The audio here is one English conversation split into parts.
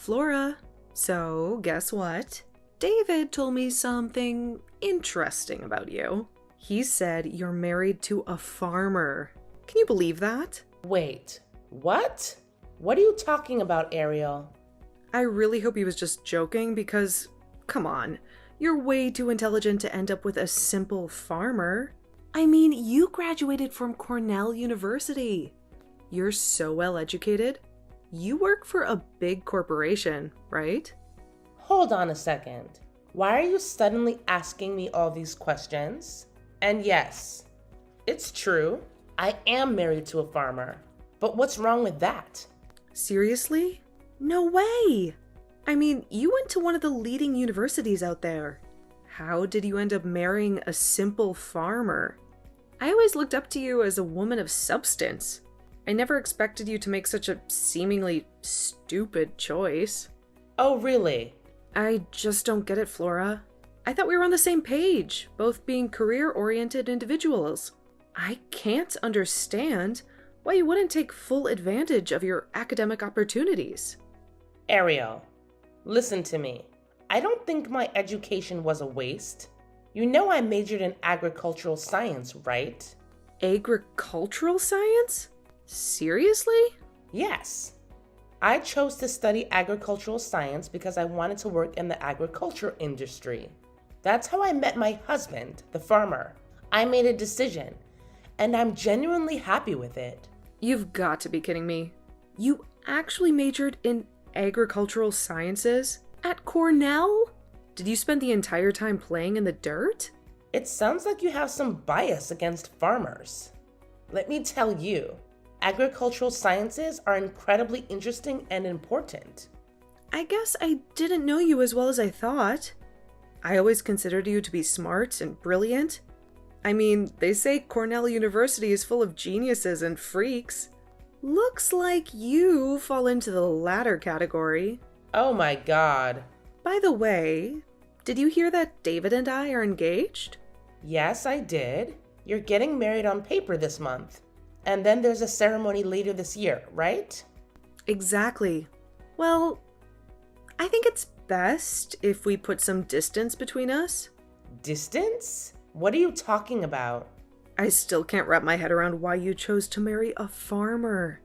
Flora. So, guess what? David told me something interesting about you. He said you're married to a farmer. Can you believe that? Wait, what? What are you talking about, Ariel? I really hope he was just joking because, come on, you're way too intelligent to end up with a simple farmer. I mean, you graduated from Cornell University. You're so well educated. You work for a big corporation, right? Hold on a second. Why are you suddenly asking me all these questions? And yes, it's true. I am married to a farmer. But what's wrong with that? Seriously? No way! I mean, you went to one of the leading universities out there. How did you end up marrying a simple farmer? I always looked up to you as a woman of substance. I never expected you to make such a seemingly stupid choice. Oh, really? I just don't get it, Flora. I thought we were on the same page, both being career-oriented individuals. I can't understand why you wouldn't take full advantage of your academic opportunities. Ariel, listen to me. I don't think my education was a waste. You know I majored in agricultural science, right? Agricultural science? Seriously? Yes. I chose to study agricultural science because I wanted to work in the agriculture industry. That's how I met my husband, the farmer. I made a decision, and I'm genuinely happy with it. You've got to be kidding me. You actually majored in agricultural sciences at Cornell? Did you spend the entire time playing in the dirt? It sounds like you have some bias against farmers. Let me tell you, agricultural sciences are incredibly interesting and important. I guess I didn't know you as well as I thought. I always considered you to be smart and brilliant. I mean, they say Cornell University is full of geniuses and freaks. Looks like you fall into the latter category. Oh my God. By the way, did you hear that David and I are engaged? Yes, I did. You're getting married on paper this month. And then there's a ceremony later this year, right? Exactly. Well, I think it's best if we put some distance between us. Distance? What are you talking about? I still can't wrap my head around why you chose to marry a farmer.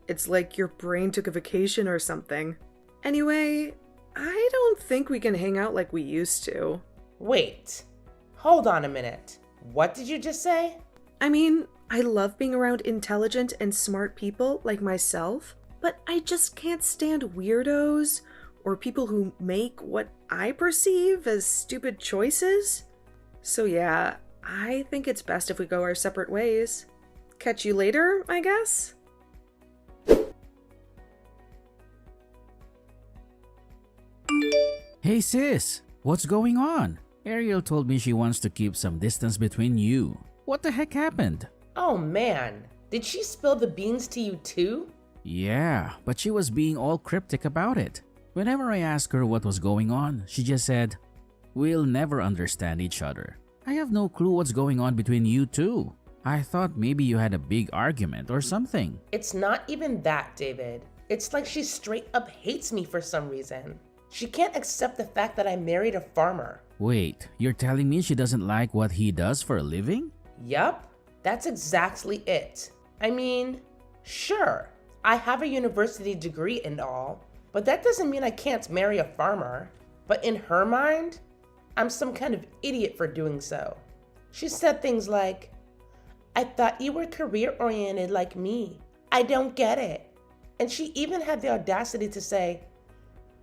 It's like your brain took a vacation or something. Anyway, I don't think we can hang out like we used to. Wait, hold on a minute. What did you just say? I mean, I love being around intelligent and smart people like myself, but I just can't stand weirdos or people who make what I perceive as stupid choices. So yeah, I think it's best if we go our separate ways. Catch you later, I guess? Hey sis, what's going on? Ariel told me she wants to keep some distance between you. What the heck happened? Oh man, did she spill the beans to you too? Yeah, but she was being all cryptic about it. Whenever I asked her what was going on, she just said, "We'll never understand each other." I have no clue what's going on between you two. I thought maybe you had a big argument or something. It's not even that, David. It's like she straight up hates me for some reason. She can't accept the fact that I married a farmer. Wait, you're telling me she doesn't like what he does for a living? Yup, that's exactly it. I mean, sure, I have a university degree and all, but that doesn't mean I can't marry a farmer. But in her mind, I'm some kind of idiot for doing so. She said things like, "I thought you were career-oriented like me. I don't get it." And she even had the audacity to say,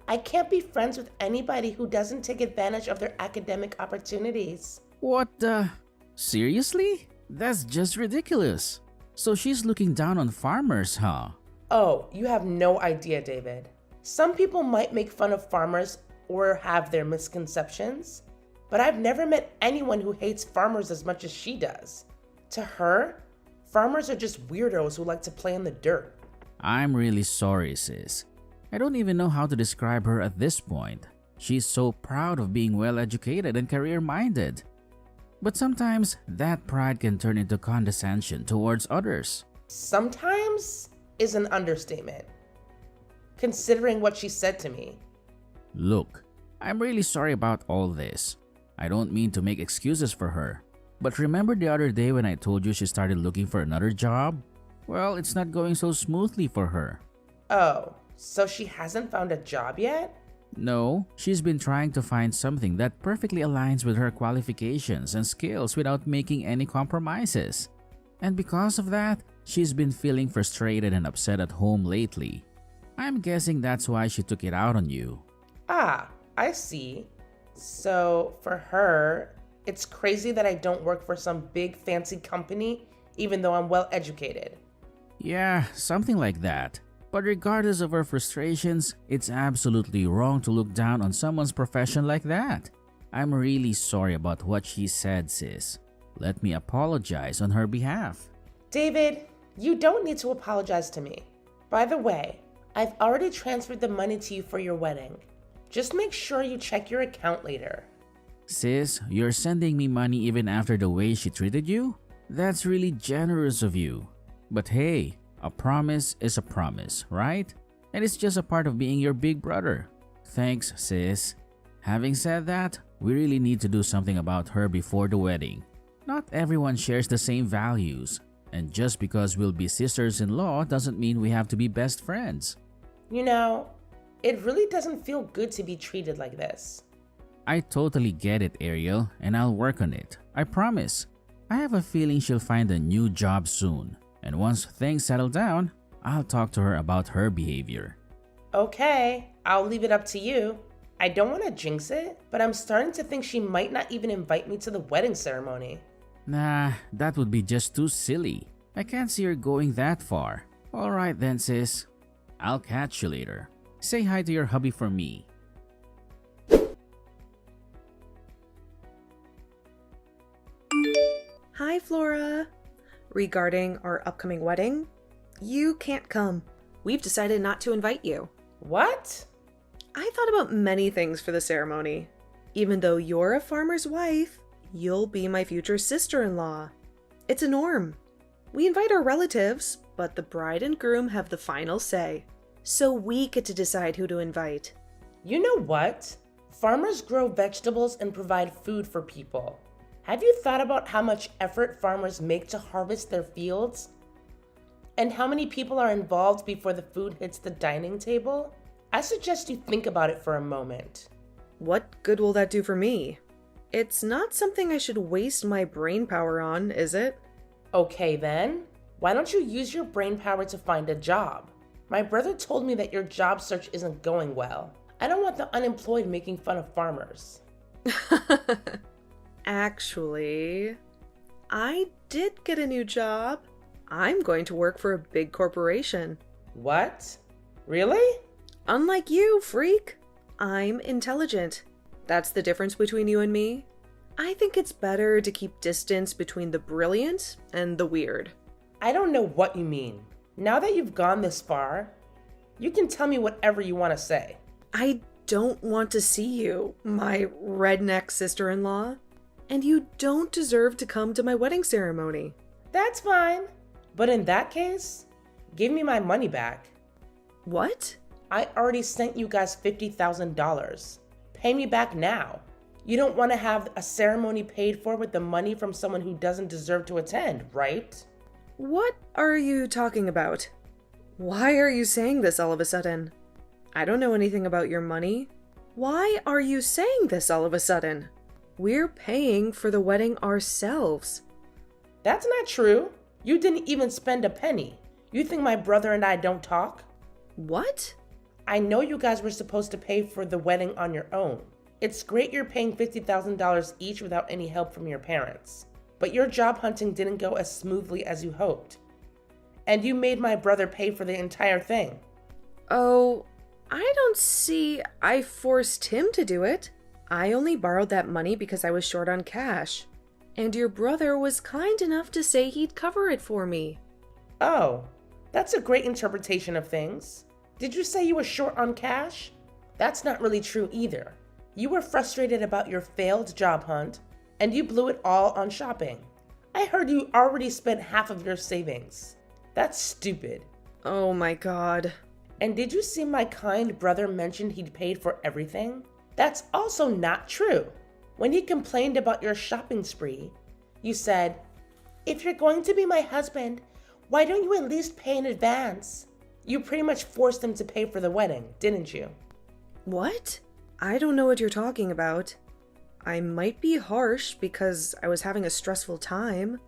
"I can't be friends with anybody who doesn't take advantage of their academic opportunities." What the? Seriously? That's just ridiculous. So she's looking down on farmers, huh? Oh, you have no idea, David. Some people might make fun of farmers or have their misconceptions, but I've never met anyone who hates farmers as much as she does. To her, farmers are just weirdos who like to play in the dirt. I'm really sorry, sis. I don't even know how to describe her at this point. She's so proud of being well-educated and career-minded. But sometimes, that pride can turn into condescension towards others. Sometimes is an understatement. considering what she said to me. Look, I'm really sorry about all this. I don't mean to make excuses for her. But remember the other day when I told you she started looking for another job? Well, it's not going so smoothly for her. Oh, so she hasn't found a job yet? No, she's been trying to find something that perfectly aligns with her qualifications and skills without making any compromises. And because of that, she's been feeling frustrated and upset at home lately. I'm guessing that's why she took it out on you. Ah, I see. So for her, it's crazy that I don't work for some big fancy company, even though I'm well educated. Yeah, something like that. But regardless of her frustrations, it's absolutely wrong to look down on someone's profession like that. I'm really sorry about what she said, sis. Let me apologize on her behalf. David, you don't need to apologize to me. By the way, I've already transferred the money to you for your wedding. Just make sure you check your account later. Sis, you're sending me money even after the way she treated you? That's really generous of you. But hey, a promise is a promise, right? And it's just a part of being your big brother. Thanks, sis. Having said that, we really need to do something about her before the wedding. Not everyone shares the same values. And just because we'll be sisters-in-law doesn't mean we have to be best friends. You know, it really doesn't feel good to be treated like this. I totally get it, Ariel, and I'll work on it. I promise. I have a feeling she'll find a new job soon. And once things settle down, I'll talk to her about her behavior. Okay, I'll leave it up to you. I don't want to jinx it, but I'm starting to think she might not even invite me to the wedding ceremony. Nah, that would be just too silly. I can't see her going that far. Alright then, sis. I'll catch you later. Say hi to your hubby for me. Hi, Flora. Regarding our upcoming wedding, you can't come. We've decided not to invite you. What? I thought about many things for the ceremony. Even though you're a farmer's wife, you'll be my future sister-in-law. It's a norm. We invite our relatives, but the bride and groom have the final say. So we get to decide who to invite. You know what? Farmers grow vegetables and provide food for people. Have you thought about how much effort farmers make to harvest their fields? And how many people are involved before the food hits the dining table? I suggest you think about it for a moment. What good will that do for me? It's not something I should waste my brain power on, is it? Okay then, why don't you use your brain power to find a job? My brother told me that your job search isn't going well. I don't want the unemployed making fun of farmers. Actually, I did get a new job. I'm going to work for a big corporation. What? Really? Unlike you, freak. I'm intelligent. That's the difference between you and me. I think it's better to keep distance between the brilliant and the weird. I don't know what you mean. Now that you've gone this far, you can tell me whatever you want to say. I don't want to see you, my redneck sister-in-law. And you don't deserve to come to my wedding ceremony. That's fine. But in that case, give me my money back. What? I already sent you guys $50,000. Pay me back now. You don't want to have a ceremony paid for with the money from someone who doesn't deserve to attend, right? What are you talking about? Why are you saying this all of a sudden? I don't know anything about your money. Why are you saying this all of a sudden? We're paying for the wedding ourselves. That's not true. You didn't even spend a penny. You think my brother and I don't talk? What? I know you guys were supposed to pay for the wedding on your own. It's great you're paying $50,000 each without any help from your parents. But your job hunting didn't go as smoothly as you hoped. And you made my brother pay for the entire thing. Oh, I don't see I forced him to do it. I only borrowed that money because I was short on cash. And your brother was kind enough to say he'd cover it for me. Oh, that's a great interpretation of things. Did you say you were short on cash? That's not really true either. You were frustrated about your failed job hunt, and you blew it all on shopping. I heard you already spent half of your savings. That's stupid. Oh my god. And did you see my kind brother mentioned he'd paid for everything? That's also not true. When he complained about your shopping spree, you said, "If you're going to be my husband, why don't you at least pay in advance?" You pretty much forced him to pay for the wedding, didn't you? What? I don't know what you're talking about. I might be harsh because I was having a stressful time,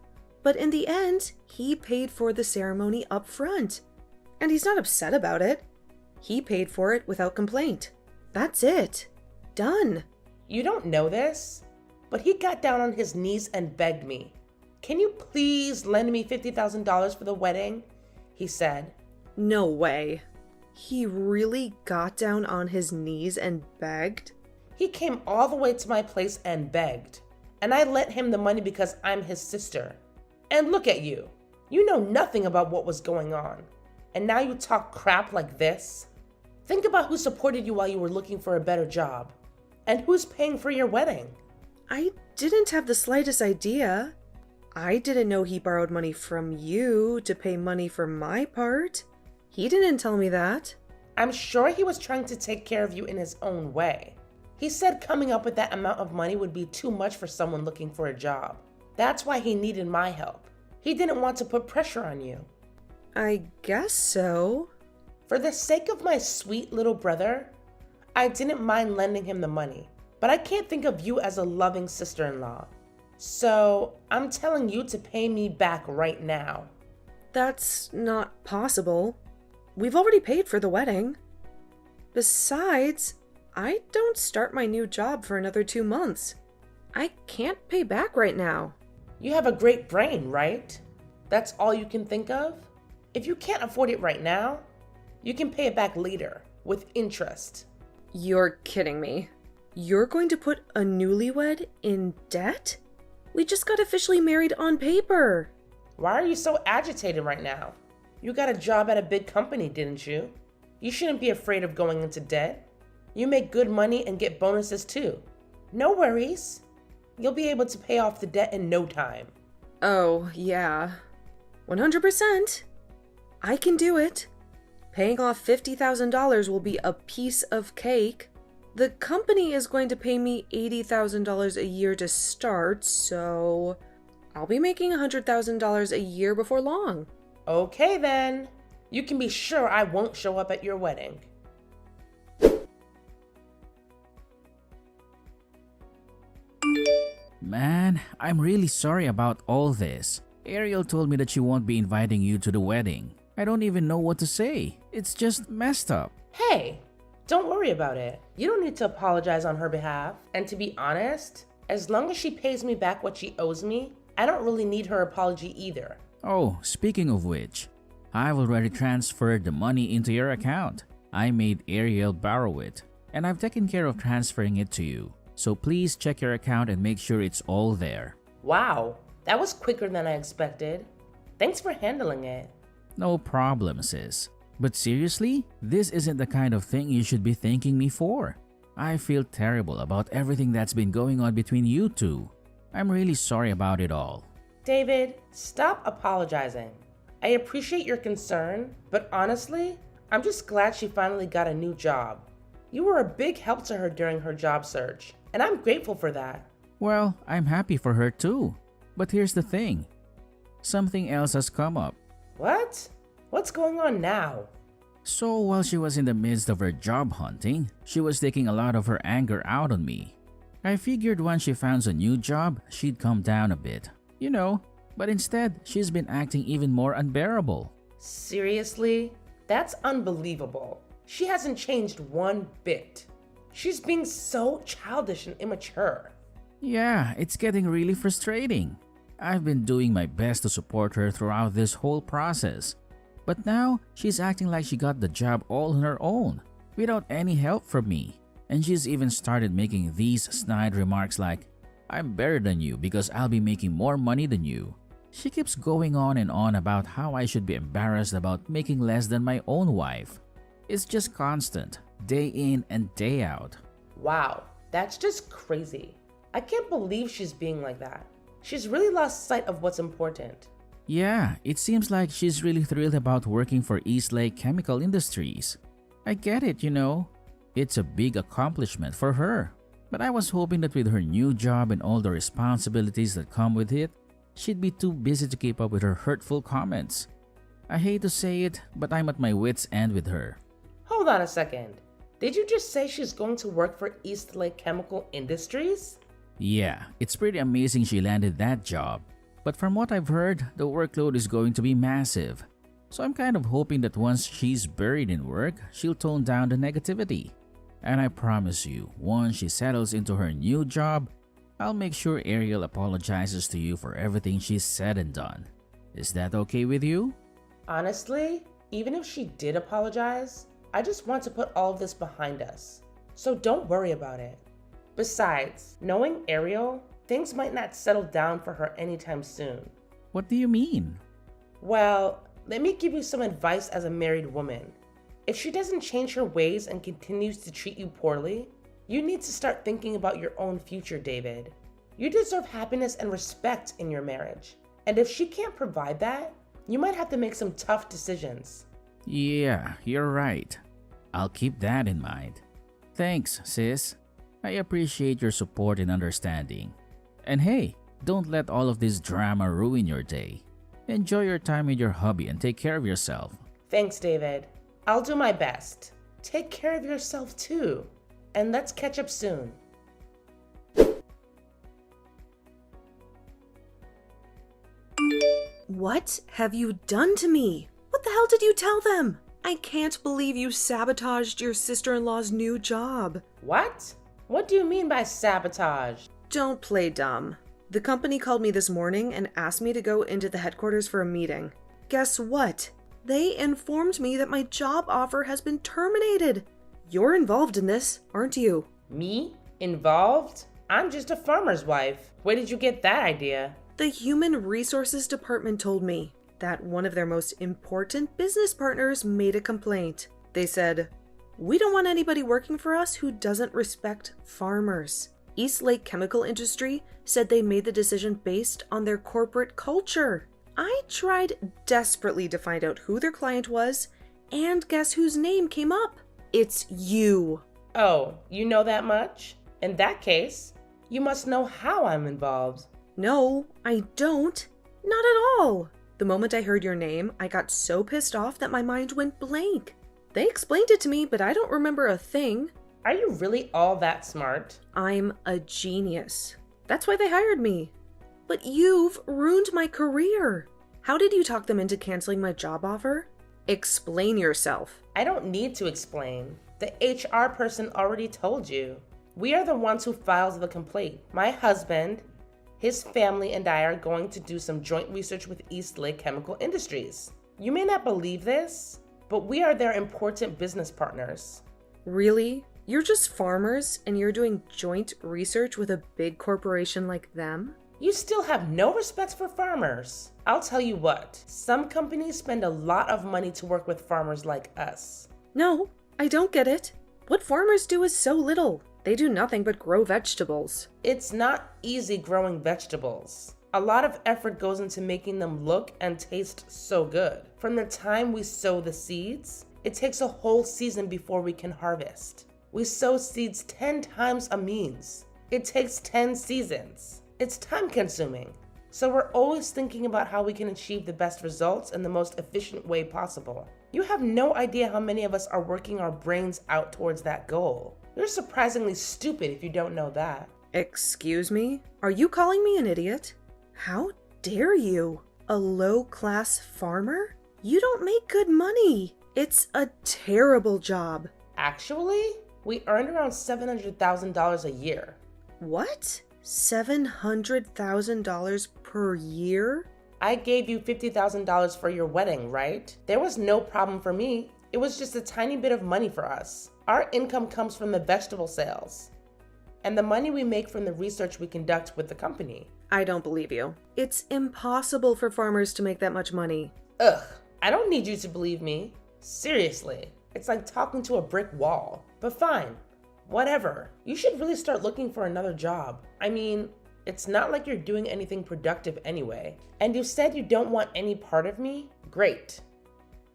but in the end, he paid for the ceremony up front. And he's not upset about it. He paid for it without complaint. That's it. Done. You don't know this, but he got down on his knees and begged me. "Can you please lend me $50,000 for the wedding?" he said. No way. He really got down on his knees and begged? He came all the way to my place and begged. And I lent him the money because I'm his sister. And look at you. You know nothing about what was going on. And now you talk crap like this? Think about who supported you while you were looking for a better job. And who's paying for your wedding? I didn't have the slightest idea. I didn't know he borrowed money from you to pay money for my part. He didn't tell me that. I'm sure he was trying to take care of you in his own way. He said coming up with that amount of money would be too much for someone looking for a job. That's why he needed my help. He didn't want to put pressure on you. I guess so. For the sake of my sweet little brother, I didn't mind lending him the money, but I can't think of you as a loving sister-in-law. So I'm telling you to pay me back right now. That's not possible. We've already paid for the wedding. Besides, I don't start my new job for another 2 months. I can't pay back right now. You have a great brain, right? That's all you can think of? If you can't afford it right now, you can pay it back later with interest. You're kidding me. You're going to put a newlywed in debt? We just got officially married on paper. Why are you so agitated right now? You got a job at a big company, didn't you? You shouldn't be afraid of going into debt. You make good money and get bonuses too. No worries. You'll be able to pay off the debt in no time. Oh, yeah. 100%. I can do it. Paying off $50,000 will be a piece of cake. The company is going to pay me $80,000 a year to start, so I'll be making $100,000 a year before long. Okay then. You can be sure I won't show up at your wedding. Man, I'm really sorry about all this. Ariel told me that she won't be inviting you to the wedding. I don't even know what to say. It's just messed up. Hey, don't worry about it. You don't need to apologize on her behalf. And to be honest, as long as she pays me back what she owes me, I don't really need her apology either. Oh, speaking of which, I've already transferred the money into your account. I made Ariel borrow it, and I've taken care of transferring it to you. So please check your account and make sure it's all there. Wow, that was quicker than I expected. Thanks for handling it. No problem, sis. But seriously, this isn't the kind of thing you should be thanking me for. I feel terrible about everything that's been going on between you two. I'm really sorry about it all. David, stop apologizing. I appreciate your concern, but honestly, I'm just glad she finally got a new job. You were a big help to her during her job search, and I'm grateful for that. Well, I'm happy for her too. But here's the thing. Something else has come up. What? What's going on now? So while she was in the midst of her job hunting, she was taking a lot of her anger out on me. I figured once she found a new job, she'd calm down a bit. You know, but instead, she's been acting even more unbearable. Seriously? That's unbelievable. She hasn't changed one bit. She's being so childish and immature. Yeah, it's getting really frustrating. I've been doing my best to support her throughout this whole process. But now, she's acting like she got the job all on her own, without any help from me. And she's even started making these snide remarks like, "I'm better than you because I'll be making more money than you." She keeps going on and on about how I should be embarrassed about making less than my own wife. It's just constant, day in and day out. Wow, that's just crazy. I can't believe she's being like that. She's really lost sight of what's important. Yeah, it seems like she's really thrilled about working for Eastlake Chemical Industries. I get it, you know. It's a big accomplishment for her. But I was hoping that with her new job and all the responsibilities that come with it, she'd be too busy to keep up with her hurtful comments. I hate to say it, but I'm at my wits' end with her. Hold on a second. Did you just say she's going to work for Eastlake Chemical Industries? Yeah, it's pretty amazing she landed that job. But from what I've heard, the workload is going to be massive. So I'm kind of hoping that once she's buried in work, she'll tone down the negativity. And I promise you, once she settles into her new job, I'll make sure Ariel apologizes to you for everything she's said and done. Is that okay with you? Honestly, even if she did apologize, I just want to put all of this behind us. So don't worry about it. Besides, knowing Ariel, things might not settle down for her anytime soon. What do you mean? Well, let me give you some advice as a married woman. If she doesn't change her ways and continues to treat you poorly, you need to start thinking about your own future, David. You deserve happiness and respect in your marriage. And if she can't provide that, you might have to make some tough decisions. Yeah, you're right. I'll keep that in mind. Thanks, sis. I appreciate your support and understanding. And hey, don't let all of this drama ruin your day. Enjoy your time with your hubby and take care of yourself. Thanks, David. I'll do my best. Take care of yourself too. And let's catch up soon. What have you done to me? What the hell did you tell them? I can't believe you sabotaged your sister-in-law's new job. What? What do you mean by sabotage? Don't play dumb. The company called me this morning and asked me to go into the headquarters for a meeting. Guess what? They informed me that my job offer has been terminated. You're involved in this, aren't you? Me? Involved? I'm just a farmer's wife. Where did you get that idea? The Human Resources Department told me that one of their most important business partners made a complaint. They said, "We don't want anybody working for us who doesn't respect farmers." Eastlake Chemical Industry said they made the decision based on their corporate culture. I tried desperately to find out who their client was, and guess whose name came up? It's you. Oh, you know that much? In that case, you must know how I'm involved. No, I don't. Not at all. The moment I heard your name, I got so pissed off that my mind went blank. They explained it to me, but I don't remember a thing. Are you really all that smart? I'm a genius. That's why they hired me. But you've ruined my career. How did you talk them into canceling my job offer? Explain yourself. I don't need to explain. The HR person already told you. We are the ones who filed the complaint. My husband, his family, and I are going to do some joint research with Eastlake Chemical Industries. You may not believe this, but we are their important business partners. Really? You're just farmers and you're doing joint research with a big corporation like them? You still have no respect for farmers. I'll tell you what, some companies spend a lot of money to work with farmers like us. No, I don't get it. What farmers do is so little. They do nothing but grow vegetables. It's not easy growing vegetables. A lot of effort goes into making them look and taste so good. From the time we sow the seeds, it takes a whole season before we can harvest. We sow seeds 10 times a means. It takes 10 seasons. It's time consuming. So we're always thinking about how we can achieve the best results in the most efficient way possible. You have no idea how many of us are working our brains out towards that goal. You're surprisingly stupid if you don't know that. Excuse me? Are you calling me an idiot? How dare you? A low-class farmer? You don't make good money. It's a terrible job. Actually, we earned around $700,000 a year. What? $700,000 per year? I gave you $50,000 for your wedding, right? There was no problem for me. It was just a tiny bit of money for us. Our income comes from the vegetable sales and the money we make from the research we conduct with the company. I don't believe you. It's impossible for farmers to make that much money. Ugh, I don't need you to believe me. Seriously, it's like talking to a brick wall. But fine, whatever. You should really start looking for another job. I mean, It's not like you're doing anything productive anyway. And you said you don't want any part of me? Great.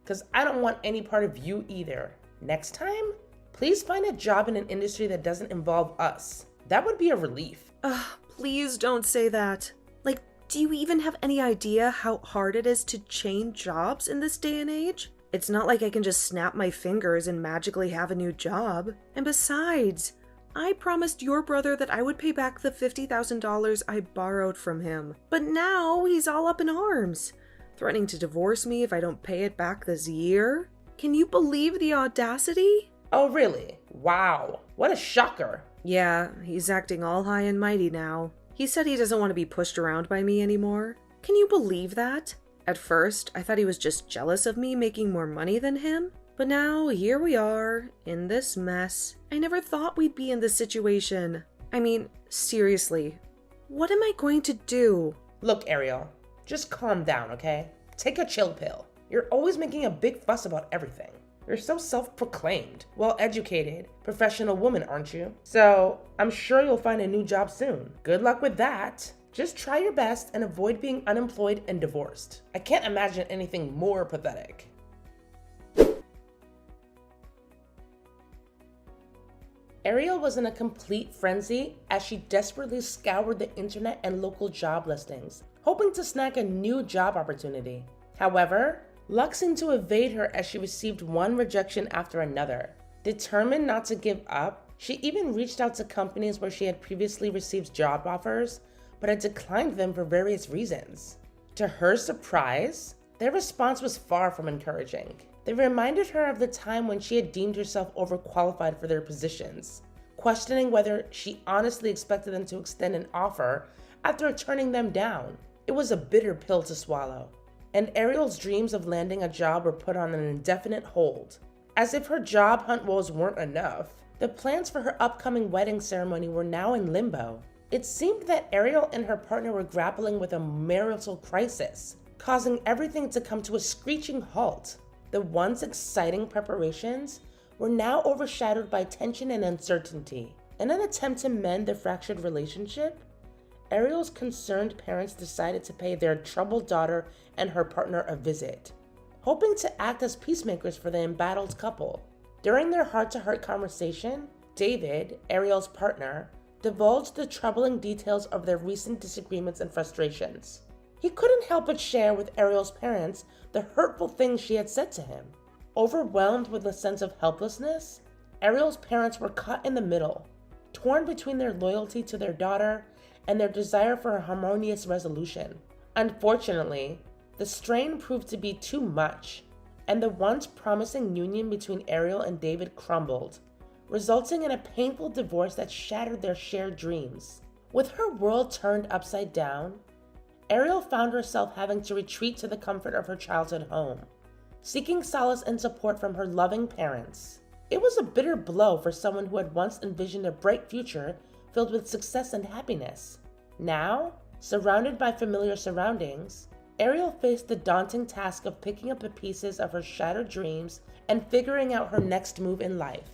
Because I don't want any part of you either. Next time, please find a job in an industry that doesn't involve us. That would be a relief. Please don't say that. Like, do you even have any idea how hard it is to change jobs in this day and age? It's not like I can just snap my fingers and magically have a new job. And besides, I promised your brother that I would pay back the $50,000 I borrowed from him. But now he's all up in arms, threatening to divorce me if I don't pay it back this year. Can you believe the audacity? Oh, really? Wow. What a shocker. Yeah, he's acting all high and mighty now. He said he doesn't want to be pushed around by me anymore. Can you believe that? At first, I thought he was just jealous of me making more money than him. But now, here we are, in this mess. I never thought we'd be in this situation. I mean, seriously, what am I going to do? Look, Ariel, just calm down, okay? Take a chill pill. You're always making a big fuss about everything. You're so self-proclaimed, well-educated, professional woman, aren't you? So, I'm sure you'll find a new job soon. Good luck with that. Just try your best and avoid being unemployed and divorced. I can't imagine anything more pathetic. Ariel was in a complete frenzy as she desperately scoured the internet and local job listings, hoping to snag a new job opportunity. However, luck seemed to evade her as she received one rejection after another. Determined not to give up, she even reached out to companies where she had previously received job offers, but had declined them for various reasons. To her surprise, their response was far from encouraging. They reminded her of the time when she had deemed herself overqualified for their positions, questioning whether she honestly expected them to extend an offer after turning them down. It was a bitter pill to swallow, and Ariel's dreams of landing a job were put on an indefinite hold. As if her job hunt woes weren't enough, the plans for her upcoming wedding ceremony were now in limbo. It seemed that Ariel and her partner were grappling with a marital crisis, causing everything to come to a screeching halt. The once exciting preparations were now overshadowed by tension and uncertainty. In an attempt to mend the fractured relationship, Ariel's concerned parents decided to pay their troubled daughter and her partner a visit, hoping to act as peacemakers for the embattled couple. During their heart-to-heart conversation, David, Ariel's partner, divulged the troubling details of their recent disagreements and frustrations. He couldn't help but share with Ariel's parents the hurtful things she had said to him. Overwhelmed with a sense of helplessness, Ariel's parents were caught in the middle, torn between their loyalty to their daughter and their desire for a harmonious resolution. Unfortunately, the strain proved to be too much, and the once promising union between Ariel and David crumbled, resulting in a painful divorce that shattered their shared dreams. With her world turned upside down, Ariel found herself having to retreat to the comfort of her childhood home, seeking solace and support from her loving parents. It was a bitter blow for someone who had once envisioned a bright future filled with success and happiness. Now, surrounded by familiar surroundings, Ariel faced the daunting task of picking up the pieces of her shattered dreams and figuring out her next move in life.